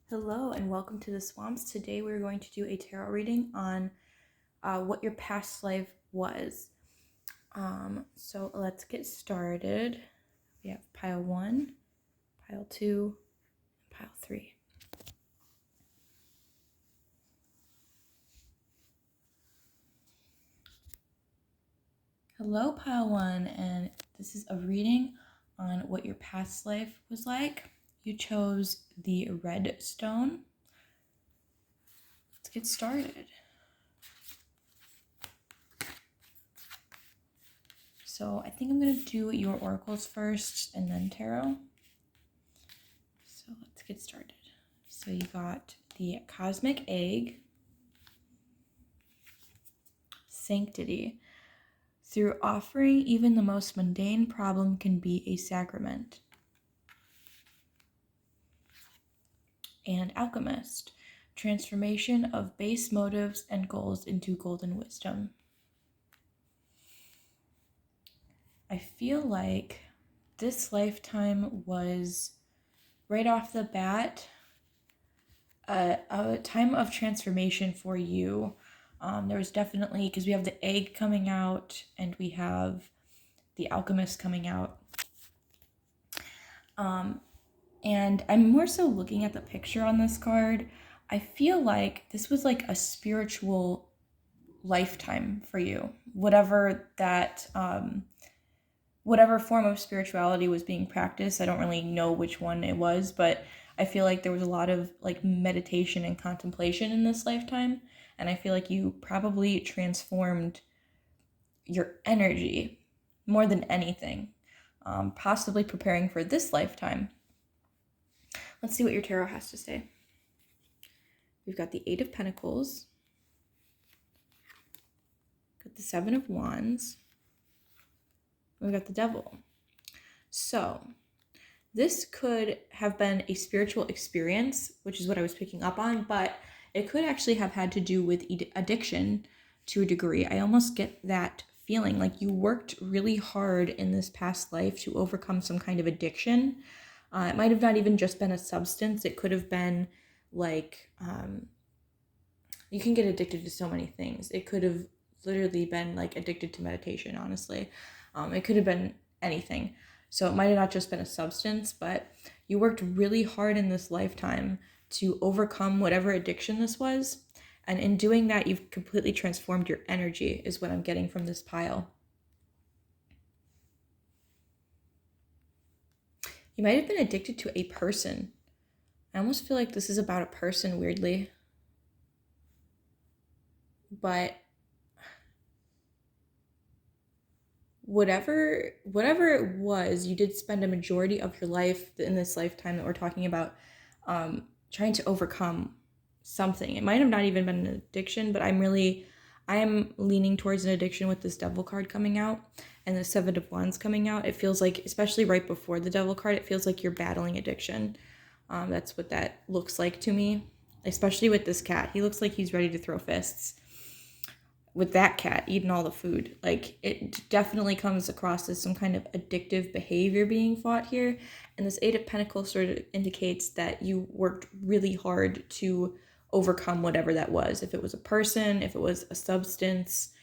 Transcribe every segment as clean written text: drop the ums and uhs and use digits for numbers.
Hello and welcome to the Swamps. Today we're going to do a tarot reading on what your past life was. So let's get started. We have pile 1, pile 2, and pile 3. Hello, pile 1, and this is a reading on what your past life was like. You chose the red stone. Let's get started. So I think I'm going to do your oracles first and then tarot. So let's get started. So you got the cosmic egg, sanctity. Through offering, even the most mundane problem can be a sacrament. And alchemist, transformation of base motives and goals into golden wisdom. I feel like this lifetime was, right off the bat, a time of transformation for you. There was definitely, because we have the egg coming out and we have the alchemist coming out. And I'm more so looking at the picture on this card. I feel like this was like a spiritual lifetime for you. Whatever that, whatever form of spirituality was being practiced, I don't really know which one it was, but I feel like there was a lot of like meditation and contemplation in this lifetime. And I feel like you probably transformed your energy more than anything, possibly preparing for this lifetime. Let's see what your tarot has to say. We've got the Eight of Pentacles, got the Seven of Wands, we've got the Devil. So this could have been a spiritual experience, which is what I was picking up on, but it could actually have had to do with addiction to a degree. I almost get that feeling like you worked really hard in this past life to overcome some kind of addiction. It might have not even just been a substance. It could have been like, you can get addicted to so many things. It could have literally been like addicted to meditation, honestly. It could have been anything. So it might have not just been a substance, but you worked really hard in this lifetime to overcome whatever addiction this was. And in doing that, you've completely transformed your energy, is what I'm getting from this pile. You might have been addicted to a person. I almost feel like this is about a person, weirdly. But whatever it was, you did spend a majority of your life in this lifetime that we're talking about trying to overcome something. It might have not even been an addiction, but I am leaning towards an addiction with this Devil card coming out and the Seven of Wands coming out. It feels like, especially right before the Devil card, it feels like you're battling addiction. That's what that looks like to me, especially with this cat. He looks like he's ready to throw fists with that cat eating all the food. Like, it definitely comes across as some kind of addictive behavior being fought here. And this Eight of Pentacles sort of indicates that you worked really hard to overcome whatever that was. If it was a person, if it was a substance,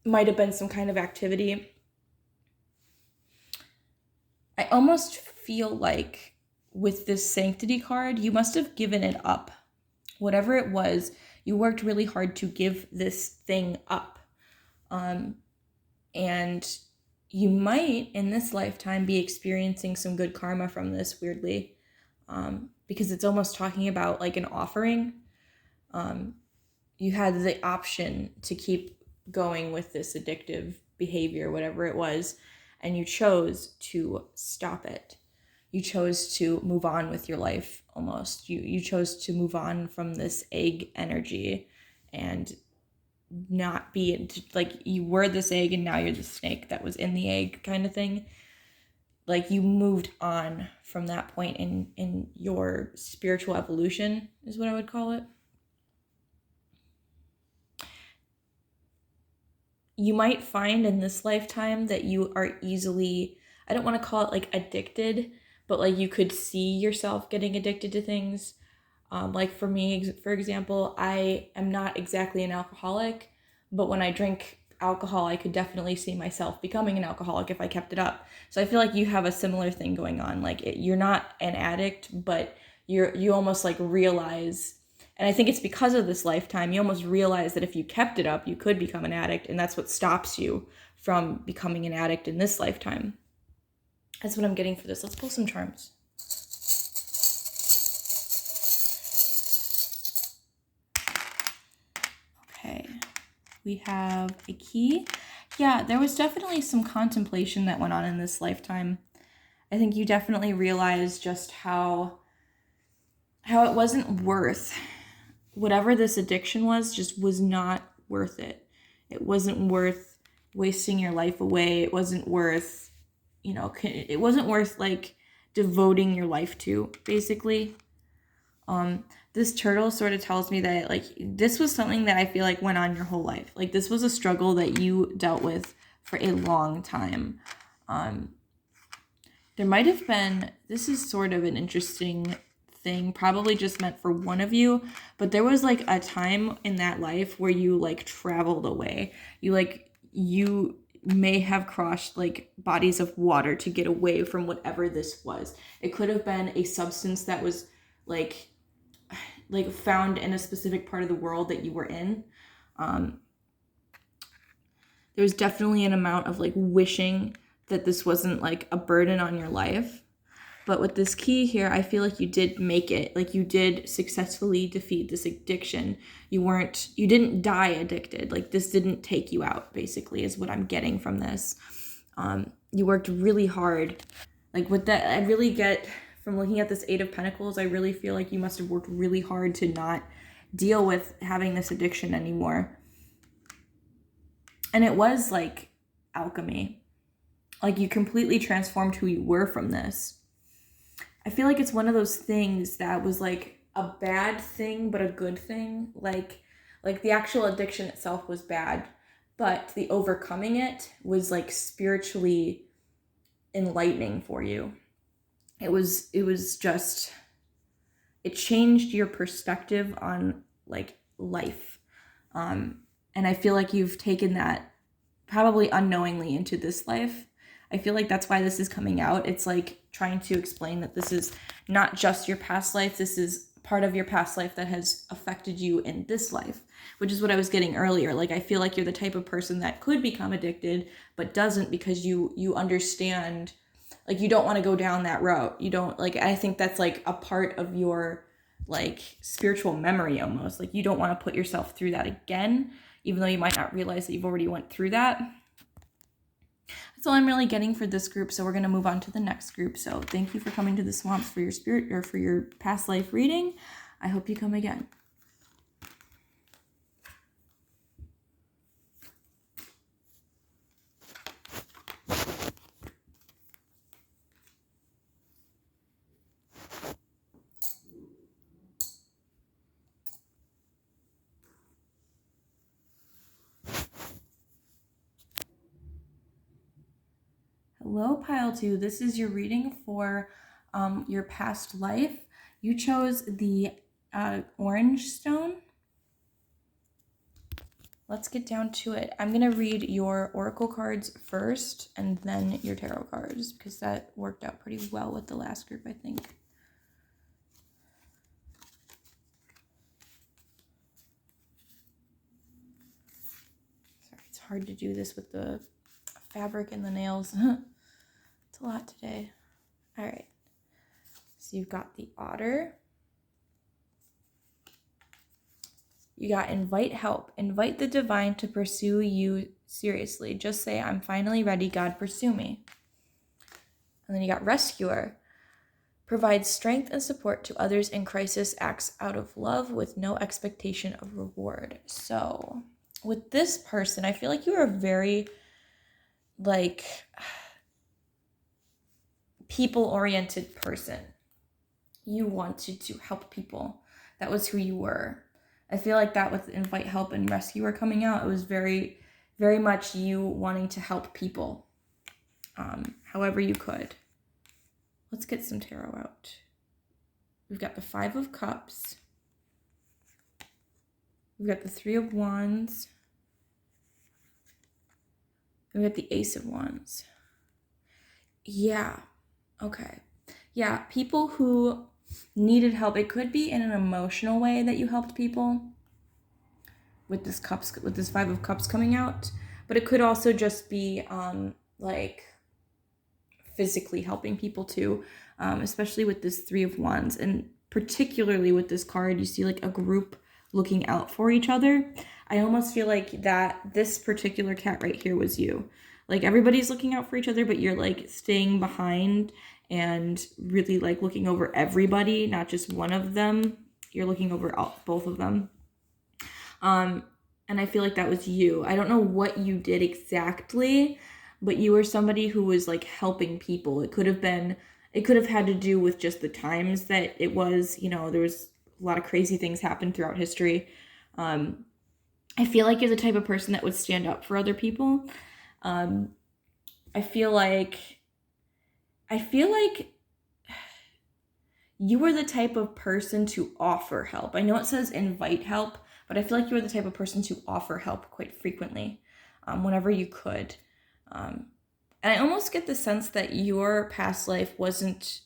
might have been some kind of activity. I almost feel like with this Sanctity card, you must have given it up. Whatever it was, you worked really hard to give this thing up. And you might, in this lifetime, be experiencing some good karma from this, weirdly. Because it's almost talking about like an offering. You had the option to keep going with this addictive behavior, whatever it was, and you chose to stop it. You chose to move on with your life, almost. You chose to move on from this egg energy and not be like you were this egg and now you're the snake that was in the egg kind of thing. Like, you moved on from that point in your spiritual evolution, is what I would call it. You might find in this lifetime that you are easily, I don't want to call it like addicted, but like you could see yourself getting addicted to things. Like for me, for example, I am not exactly an alcoholic, but when I drink alcohol, I could definitely see myself becoming an alcoholic if I kept it up. So I feel like you have a similar thing going on. Like you're not an addict, but you almost like realize, and I think it's because of this lifetime, you almost realize that if you kept it up, you could become an addict, and that's what stops you from becoming an addict in this lifetime. That's what I'm getting for this. Let's pull some charms. Okay, we have a key. Yeah, there was definitely some contemplation that went on in this lifetime. I think you definitely realized just how it wasn't worth whatever this addiction was, just was not worth it. It wasn't worth wasting your life away. It wasn't worth, it wasn't worth like devoting your life to, basically. This turtle sort of tells me that like this was something that I feel like went on your whole life. Like this was a struggle that you dealt with for a long time. There might have been, this is sort of an interesting thing, probably just meant for one of you, but there was like a time in that life where you like traveled away. You may have crossed like bodies of water to get away from whatever this was. It could have been a substance that was like found in a specific part of the world that you were in. There was definitely an amount of like wishing that this wasn't like a burden on your life. But with this key here, I feel like you did make it. Like you did successfully defeat this addiction. You didn't die addicted. Like this didn't take you out, basically, is what I'm getting from this. You worked really hard. Like with that, I really get from looking at this Eight of Pentacles, I really feel like you must have worked really hard to not deal with having this addiction anymore. And it was like alchemy. Like you completely transformed who you were from this. I feel like it's one of those things that was like a bad thing, but a good thing. Like the actual addiction itself was bad, but the overcoming it was like spiritually enlightening for you. It changed your perspective on like life. And I feel like you've taken that probably unknowingly into this life. I feel like that's why this is coming out. It's like trying to explain that this is not just your past life. This is part of your past life that has affected you in this life, which is what I was getting earlier. Like, I feel like you're the type of person that could become addicted, but doesn't, because you understand, like, you don't want to go down that route. You don't, like, I think that's like a part of your like spiritual memory almost. Like, you don't want to put yourself through that again, even though you might not realize that you've already went through that. That's all I'm really getting for this group. So we're going to move on to the next group. So thank you for coming to the Swamps for your spirit or for your past life reading. I hope you come again. Hello, Pile 2. This is your reading for your past life. You chose the orange stone. Let's get down to it. I'm going to read your oracle cards first and then your tarot cards, because that worked out pretty well with the last group, I think. Sorry, it's hard to do this with the fabric and the nails. It's a lot today. All right. So you've got the Otter. You got invite help. Invite the divine to pursue you seriously. Just say, I'm finally ready, God, pursue me. And then you got Rescuer. Provides strength and support to others in crisis, acts out of love with no expectation of reward. So with this person, I feel like you are a very like people-oriented person. You wanted to help people. That was who you were. I feel like that with invite help and rescuer coming out, it was very, very much you wanting to help people however you could. let's get some tarot out. We've got the Five of Cups. We've got the Three of Wands. And we got the Ace of Wands. Yeah. Okay. Yeah, people who needed help. It could be in an emotional way that you helped people with this Five of Cups coming out, but it could also just be like physically helping people too, especially with this Three of Wands, and particularly with this card, you see like a group looking out for each other. I almost feel like that this particular cat right here was you. Like everybody's looking out for each other, but you're like staying behind and really like looking over everybody, not just one of them. You're looking over both of them. And I feel like that was you. I don't know what you did exactly, but you were somebody who was like helping people. It could have had to do with just the times that it was, you know, there was a lot of crazy things happened throughout history. I feel like you're the type of person that would stand up for other people. I feel like you were the type of person to offer help. I know it says invite help, but I feel like you were the type of person to offer help quite frequently, whenever you could. And I almost get the sense that your past life wasn't,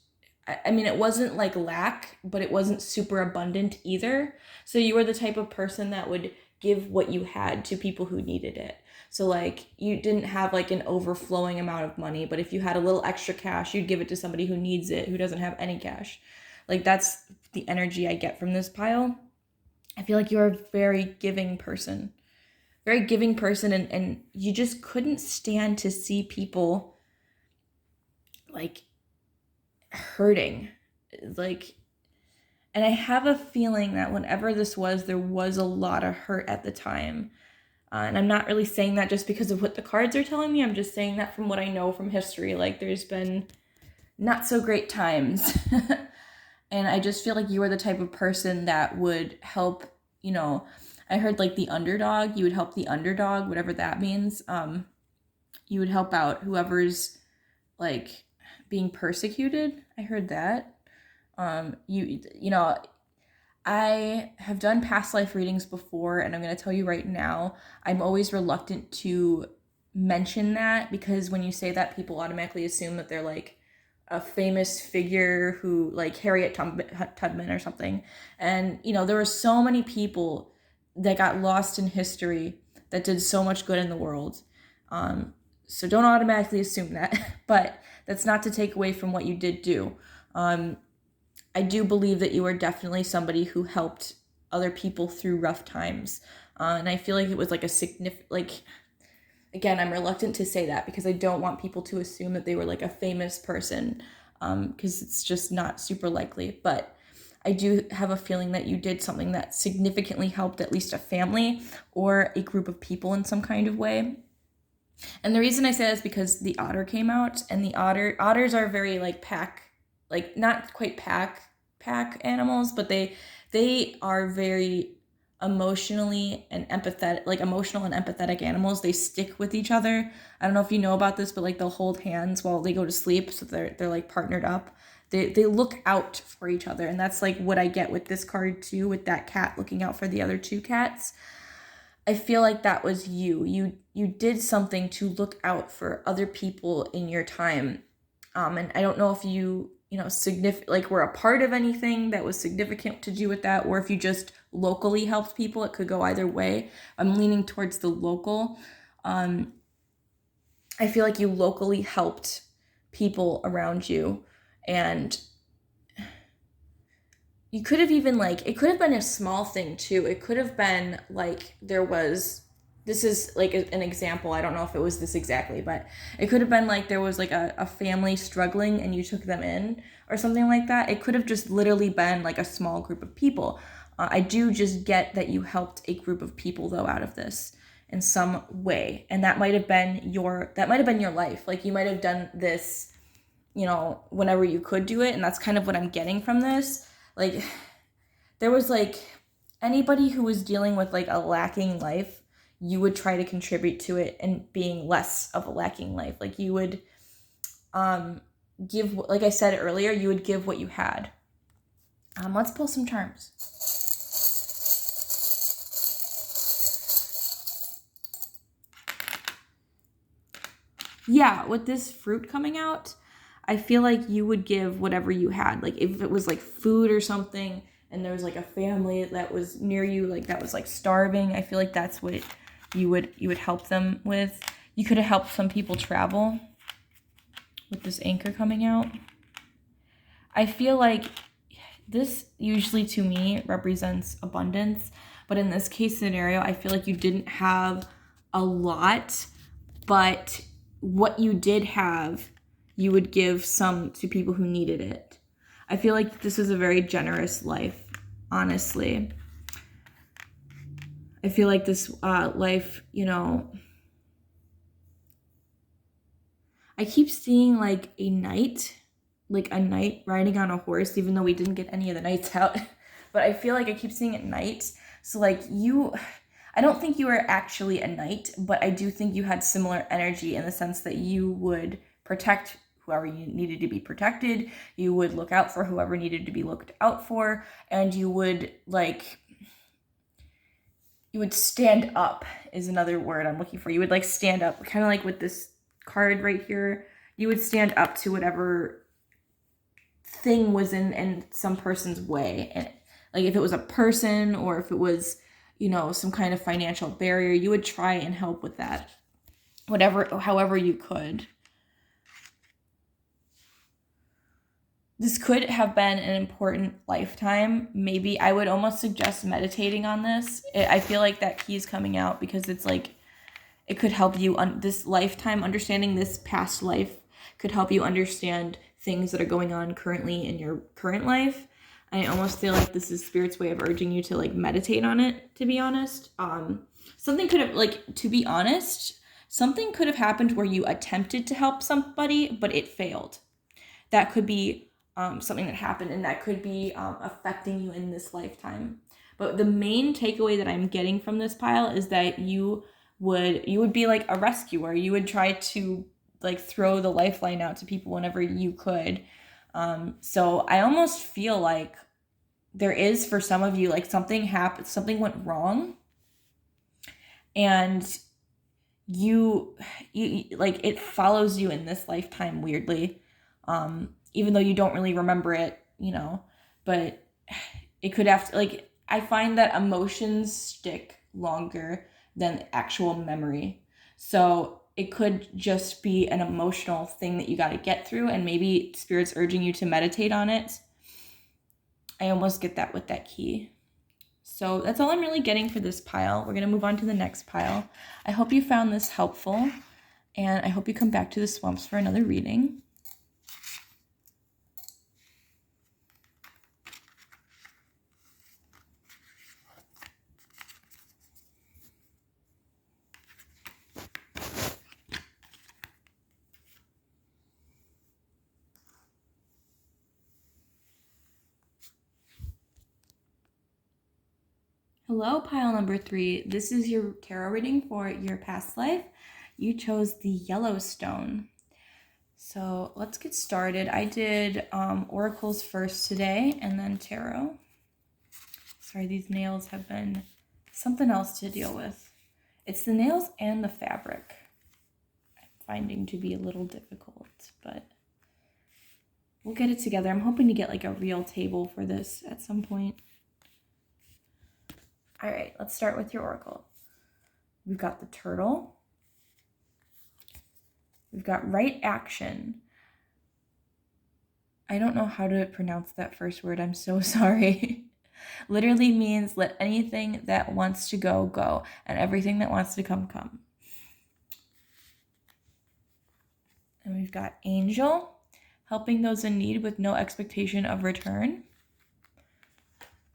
I mean, it wasn't like lack, but it wasn't super abundant either. So you were the type of person that would give what you had to people who needed it. So like you didn't have like an overflowing amount of money, but if you had a little extra cash, you'd give it to somebody who needs it, who doesn't have any cash. Like that's the energy I get from this pile. I feel like you're a very giving person, and you just couldn't stand to see people like hurting. Like, and I have a feeling that whenever this was, there was a lot of hurt at the time. And I'm not really saying that just because of what the cards are telling me. I'm just saying that from what I know from history. Like, there's been not so great times. And I just feel like you are the type of person that would help, you know, I heard like the underdog. You would help the underdog, whatever that means. You would help out whoever's like being persecuted. I heard that. You know, I have done past life readings before, and I'm going to tell you right now, I'm always reluctant to mention that, because when you say that, people automatically assume that they're like a famous figure who, like Harriet Tubman or something. And, you know, there were so many people that got lost in history that did so much good in the world. So don't automatically assume that, but that's not to take away from what you did do. I do believe that you are definitely somebody who helped other people through rough times. And I feel like it was like a significant, like, again, I'm reluctant to say that because I don't want people to assume that they were like a famous person, because it's just not super likely. But I do have a feeling that you did something that significantly helped at least a family or a group of people in some kind of way. And the reason I say that is because the otter came out, and the otters are very like pack, like not quite pack animals, but they are very emotionally and empathetic, like emotional and empathetic animals. They stick with each other. I don't know if you know about this, but like they'll hold hands while they go to sleep, so they're like partnered up. They look out for each other, and that's like what I get with this card too, with that cat looking out for the other two cats. I feel like that was you. You did something to look out for other people in your time. And I don't know if you know, like were a part of anything that was significant to do with that, or if you just locally helped people. It could go either way. I'm leaning towards the local. I feel like you locally helped people around you, and you could have even like, it could have been a small thing too. It could have been like this is like an example. I don't know if it was this exactly, but it could have been like there was like a family struggling and you took them in or something like that. It could have just literally been like a small group of people. I do just get that you helped a group of people though out of this in some way. And that might have been your life. Like you might have done this, you know, whenever you could do it. And that's kind of what I'm getting from this. Like there was like anybody who was dealing with like a lacking life, you would try to contribute to it and being less of a lacking life. Like you would give, like I said earlier, you would give what you had. Let's pull some charms. Yeah, with this fruit coming out, I feel like you would give whatever you had. Like if it was like food or something and there was like a family that was near you, like that was like starving, I feel like that's what you would help them with. You could have helped some people travel with this anchor coming out. I feel like this usually to me represents abundance, but in this case scenario, I feel like you didn't have a lot, but what you did have, you would give some to people who needed it. I feel like this was a very generous life, honestly. I feel like this life, you know, I keep seeing like a knight riding on a horse, even though we didn't get any of the knights out. But I feel like I keep seeing it knights. So like I don't think you were actually a knight, but I do think you had similar energy in the sense that you would protect whoever you needed to be protected. You would look out for whoever needed to be looked out for. And you would stand up is another word I'm looking for. You would like stand up, kind of like with this card right here. You would stand up to whatever thing was in some person's way. And like if it was a person or if it was, you know, some kind of financial barrier, you would try and help with that. However you could. This could have been an important lifetime. Maybe I would almost suggest meditating on this. I feel like that key is coming out because it's like, it could help you on this lifetime. Understanding this past life could help you understand things that are going on currently in your current life. I almost feel like this is Spirit's way of urging you to like meditate on it, to be honest. Something could have, like, to be honest, something could have happened where you attempted to help somebody, but it failed. That could be something that happened, and that could be affecting you in this lifetime. But the main takeaway that I'm getting from this pile is that you would be like a rescuer. You would try to like throw the lifeline out to people whenever you could. So I almost feel like there is, for some of you, like something went wrong, and you like it follows you in this lifetime weirdly. Even though you don't really remember it, you know, but it could have to, like, I find that emotions stick longer than actual memory. So it could just be an emotional thing that you got to get through, and maybe Spirit's urging you to meditate on it. I almost get that with that key. So that's all I'm really getting for this pile. We're going to move on to the next pile. I hope you found this helpful, and I hope you come back to the swamps for another reading. Hello, pile number 3. This is your tarot reading for your past life. You chose the Yellowstone. So let's get started. I did oracles first today and then tarot. Sorry, these nails have been something else to deal with. It's the nails and the fabric I'm finding to be a little difficult, but we'll get it together. I'm hoping to get like a real table for this at some point. All right, let's start with your oracle. We've got the turtle. We've got right action. I don't know how to pronounce that first word. I'm so sorry. Literally means let anything that wants to go, go, and everything that wants to come, come. And we've got angel, helping those in need with no expectation of return.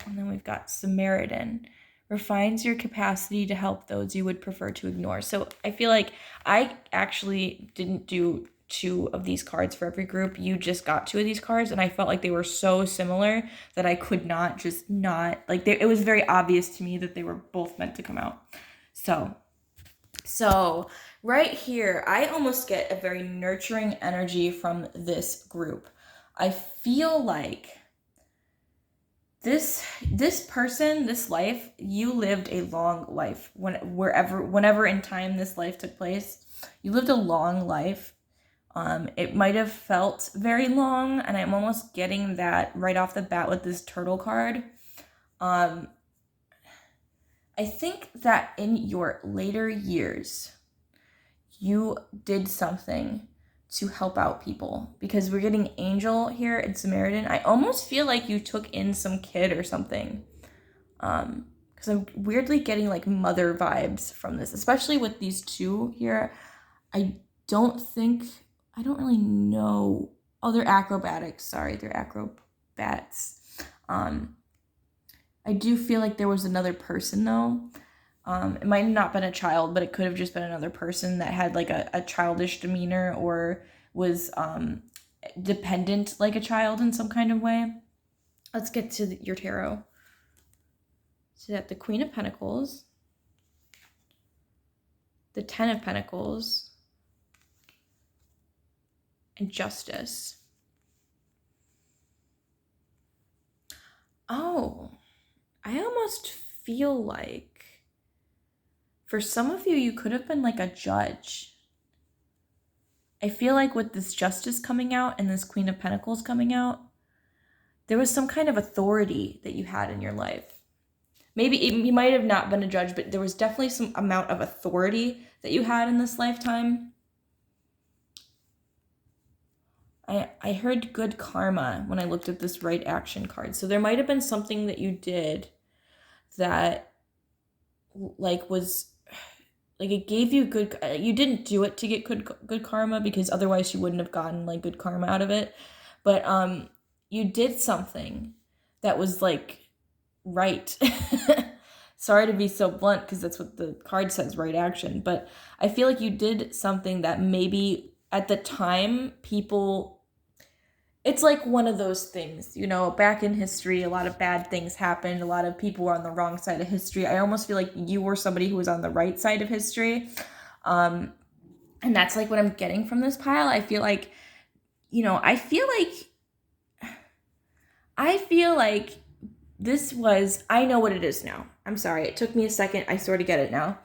And then we've got Samaritan, refines your capacity to help those you would prefer to ignore. So I feel like I actually didn't do 2 of these cards for every group. You just got 2 of these cards, and I felt like they were so similar that I could not just not, like, it was very obvious to me that they were both meant to come out. So So right here, I almost get a very nurturing energy from this group. I feel like this person, this life, you lived a long life. Whenever in time this life took place, you lived a long life. It might have felt very long, and I'm almost getting that right off the bat with this turtle card. Um, I think that in your later years, you did something to help out people, because we're getting angel here in Samaritan. I almost feel like you took in some kid or something. Because I'm weirdly getting like mother vibes from this, especially with these two here. I I don't really know. Oh, they're acrobatics. Sorry, they're acrobats. Um, I do feel like there was another person though. It might have not been a child, but it could have just been another person that had like a childish demeanor, or was dependent like a child in some kind of way. Let's get to your tarot. So that the Queen of Pentacles, the Ten of Pentacles, and Justice. Oh, I almost feel like for some of you, you could have been like a judge. I feel like with this Justice coming out and this Queen of Pentacles coming out, there was some kind of authority that you had in your life. Maybe you might have not been a judge, but there was definitely some amount of authority that you had in this lifetime. I heard good karma when I looked at this right action card. So there might have been something that you did that like was like it gave you good, you didn't do it to get good karma, because otherwise you wouldn't have gotten like good karma out of it. But you did something that was like right. Sorry to be so blunt, because that's what the card says, right action. But I feel like you did something that maybe at the time people, it's like one of those things, you know, back in history, a lot of bad things happened. A lot of people were on the wrong side of history. I almost feel like you were somebody who was on the right side of history. And that's like what I'm getting from this pile. I feel like, you know, I feel like this was, I know what it is now. I'm sorry. It took me a second. I sort of get it now.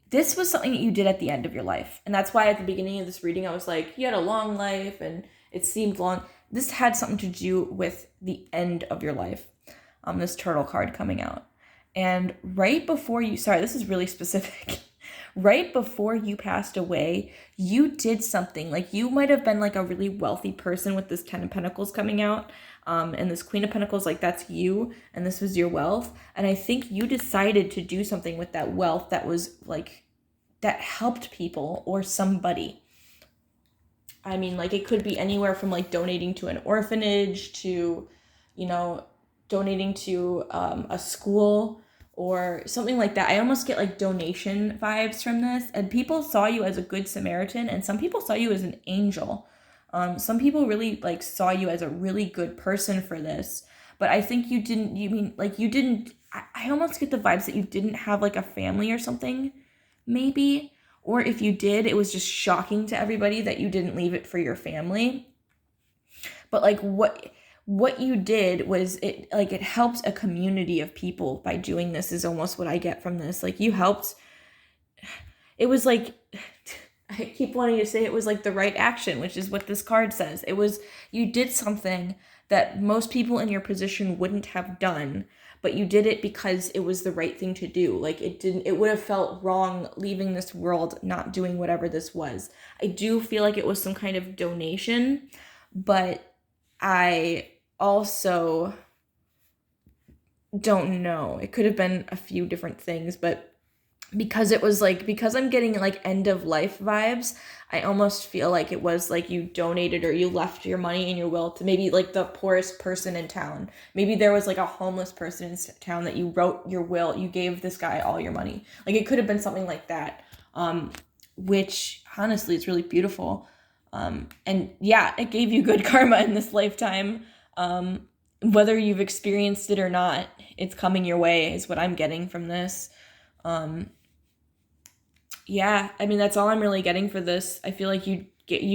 This was something that you did at the end of your life. And that's why at the beginning of this reading, I was like, you had a long life and it seemed long. This had something to do with the end of your life. This turtle card coming out. And right before you, sorry, this is really specific. Right before you passed away, you did something. Like you might have been like a really wealthy person with this Ten of Pentacles coming out. And this Queen of Pentacles, like that's you, and this was your wealth. And I think you decided to do something with that wealth that was like, that helped people or somebody. I mean, like it could be anywhere from like donating to an orphanage to, you know, donating to a school or something like that. I almost get like donation vibes from this. And people saw you as a good Samaritan, and some people saw you as an angel. Some people really like saw you as a really good person for this. But I think you didn't, I almost get the vibes that you didn't have like a family or something, maybe. Or if you did, it was just shocking to everybody that you didn't leave it for your family. But like what you did was it helped a community of people by doing this, is almost what I get from this. Like you helped, it was like I keep wanting to say it was like the right action, which is what this card says. It was, you did something that most people in your position wouldn't have done, but you did it because it was the right thing to do. Like it would have felt wrong leaving this world not doing whatever this was. I do feel like it was some kind of donation, but I also don't know. It could have been a few different things, but because it was like, because I'm getting like end of life vibes, I almost feel like it was like you donated or you left your money in your will to maybe like the poorest person in town. Maybe there was like a homeless person in town that you wrote your will, you gave this guy all your money. Like it could have been something like that, which honestly is really beautiful. And yeah, it gave you good karma in this lifetime. Whether you've experienced it or not, it's coming your way is what I'm getting from this. yeah, I mean, that's all I'm really getting for this. I feel like you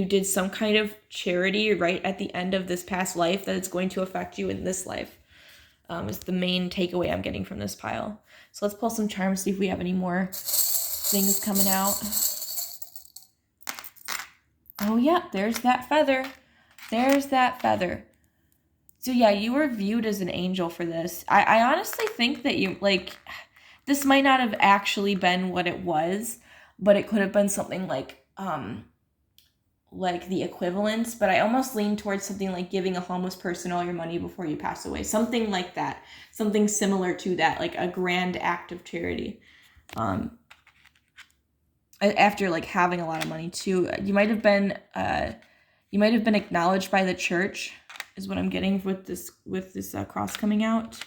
did some kind of charity right at the end of this past life that it's going to affect you in this life. Is the main takeaway I'm getting from this pile. So let's pull some charms, see if we have any more things coming out. Oh yeah, there's that feather. There's that feather. So yeah, you were viewed as an angel for this. I honestly think that you, like, this might not have actually been what it was, but it could have been something like the equivalence, but I almost lean towards something like giving a homeless person all your money before you pass away. Something like that. Something similar to that, like a grand act of charity. After like having a lot of money too. You might have been acknowledged by the church, is what I'm getting with this cross coming out.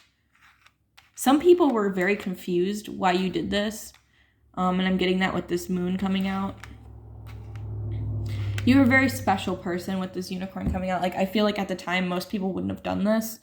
Some people were very confused why you did this. And I'm getting that with this moon coming out. You were a very special person with this unicorn coming out. Like, I feel like at the time, most people wouldn't have done this.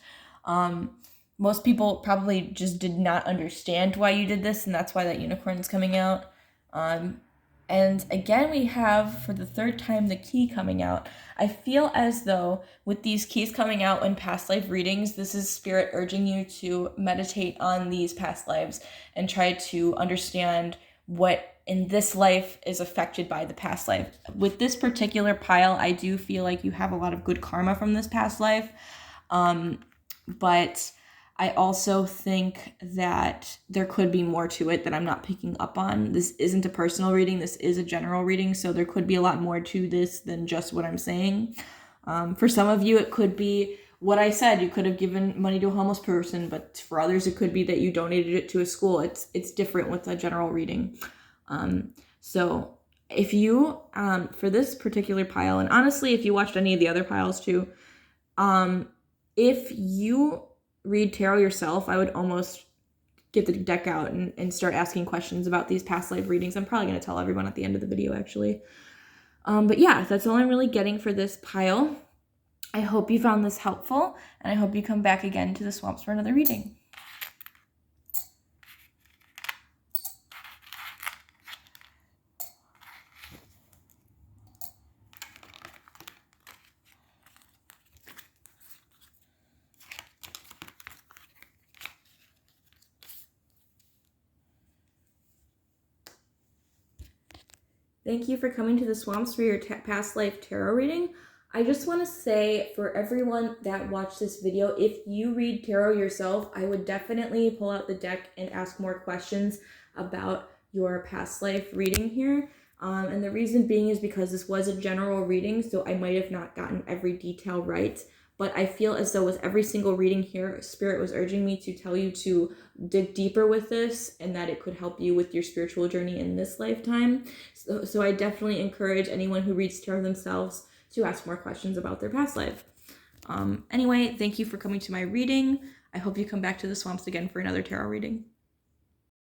Most people probably just did not understand why you did this, and that's why that unicorn's coming out. And again, we have, for the third time, the key coming out. I feel as though with these keys coming out in past life readings, this is Spirit urging you to meditate on these past lives and try to understand what in this life is affected by the past life. With this particular pile, I do feel like you have a lot of good karma from this past life. But I also think that there could be more to it that I'm not picking up on. This isn't a personal reading. This is a general reading. So there could be a lot more to this than just what I'm saying. For some of you, it could be what I said. You could have given money to a homeless person, but for others, it could be that you donated it to a school. It's different with a general reading. So if you, for this particular pile, and honestly, if you watched any of the other piles too, if you read tarot yourself, I would almost get the deck out and start asking questions about these past life readings. I'm probably going to tell everyone at the end of the video, actually. But yeah, that's all I'm really getting for this pile. I hope you found this helpful, and I hope you come back again to the swamps for another reading. Thank you for coming to the swamps for your past life tarot reading. I just want to say, for everyone that watched this video, if you read tarot yourself, I would definitely pull out the deck and ask more questions about your past life reading here. And the reason being is because this was a general reading, so I might have not gotten every detail right. But I feel as though with every single reading here, Spirit was urging me to tell you to dig deeper with this and that it could help you with your spiritual journey in this lifetime. So I definitely encourage anyone who reads tarot themselves to ask more questions about their past life. Anyway, thank you for coming to my reading. I hope you come back to the swamps again for another tarot reading.